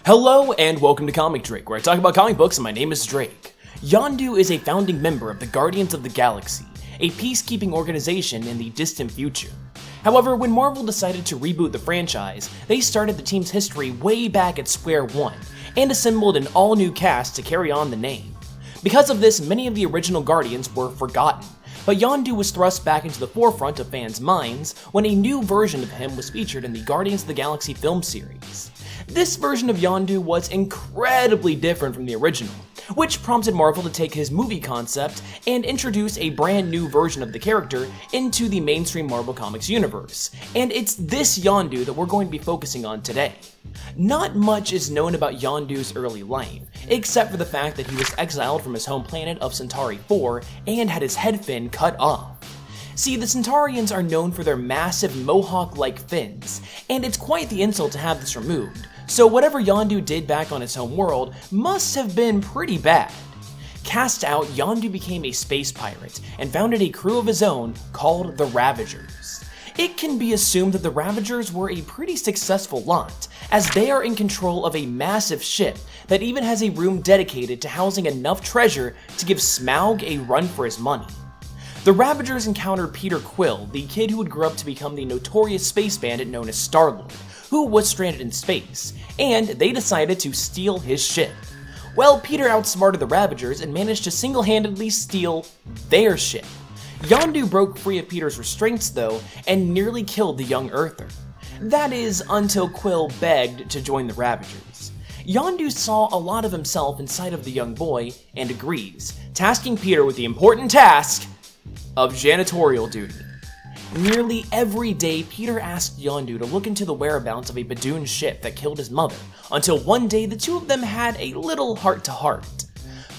Hello and welcome to Comic Drake, where I talk about comic books and my name is Drake. Yondu is a founding member of the Guardians of the Galaxy, a peacekeeping organization in the distant future. However, when Marvel decided to reboot the franchise, they started the team's history way back at square one, and assembled an all-new cast to carry on the name. Because of this, many of the original Guardians were forgotten, but Yondu was thrust back into the forefront of fans' minds when a new version of him was featured in the Guardians of the Galaxy film series. This version of Yondu was incredibly different from the original, which prompted Marvel to take his movie concept and introduce a brand new version of the character into the mainstream Marvel Comics universe, and it's this Yondu that we're going to be focusing on today. Not much is known about Yondu's early life, except for the fact that he was exiled from his home planet of Centauri 4 and had his head fin cut off. See, the Centaurians are known for their massive mohawk-like fins, and it's quite the insult to have this removed, so whatever Yondu did back on his home world must have been pretty bad. Cast out, Yondu became a space pirate, and founded a crew of his own called the Ravagers. It can be assumed that the Ravagers were a pretty successful lot, as they are in control of a massive ship that even has a room dedicated to housing enough treasure to give Smaug a run for his money. The Ravagers encountered Peter Quill, the kid who would grow up to become the notorious space bandit known as Star-Lord, who was stranded in space, and they decided to steal his ship. Well, Peter outsmarted the Ravagers and managed to single-handedly steal their ship. Yondu broke free of Peter's restraints though, and nearly killed the young Earther. That is, until Quill begged to join the Ravagers. Yondu saw a lot of himself inside of the young boy, and agrees, tasking Peter with the important task of janitorial duty. Nearly every day, Peter asked Yondu to look into the whereabouts of a Badoon ship that killed his mother, until one day the two of them had a little heart-to-heart.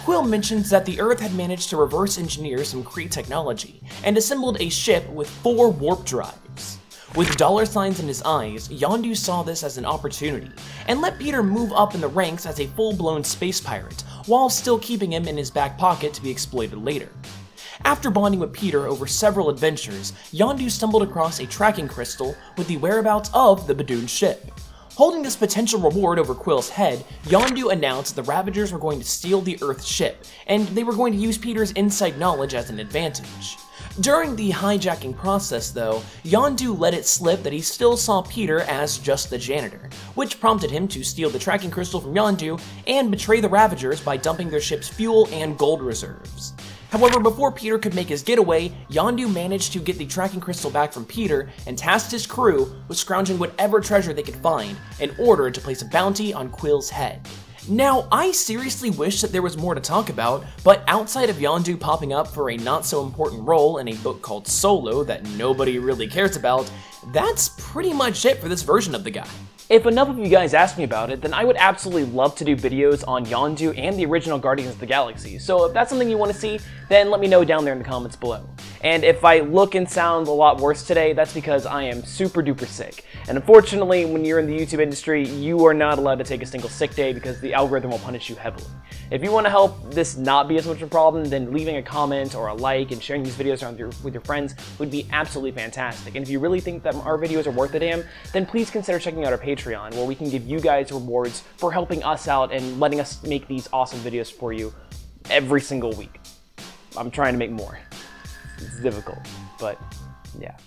Quill mentions that the Earth had managed to reverse engineer some Kree technology, and assembled a ship with 4 warp drives. With dollar signs in his eyes, Yondu saw this as an opportunity, and let Peter move up in the ranks as a full-blown space pirate, while still keeping him in his back pocket to be exploited later. After bonding with Peter over several adventures, Yondu stumbled across a tracking crystal with the whereabouts of the Badoon ship. Holding this potential reward over Quill's head, Yondu announced the Ravagers were going to steal the Earth ship, and they were going to use Peter's inside knowledge as an advantage. During the hijacking process though, Yondu let it slip that he still saw Peter as just the janitor, which prompted him to steal the tracking crystal from Yondu and betray the Ravagers by dumping their ship's fuel and gold reserves. However, before Peter could make his getaway, Yondu managed to get the tracking crystal back from Peter and tasked his crew with scrounging whatever treasure they could find in order to place a bounty on Quill's head. Now, I seriously wish that there was more to talk about, but outside of Yondu popping up for a not-so-important role in a book called Solo that nobody really cares about, that's pretty much it for this version of the guy. If enough of you guys ask me about it, then I would absolutely love to do videos on Yondu and the original Guardians of the Galaxy, so if that's something you want to see, then let me know down there in the comments below. And if I look and sound a lot worse today, that's because I am super duper sick. And unfortunately, when you're in the YouTube industry, you are not allowed to take a single sick day because the algorithm will punish you heavily. If you want to help this not be as much of a problem, then leaving a comment or a like and sharing these videos around with your friends would be absolutely fantastic. And if you really think that our videos are worth a damn, then please consider checking out our Patreon, where we can give you guys rewards for helping us out and letting us make these awesome videos for you every single week. I'm trying to make more. It's difficult, but yeah.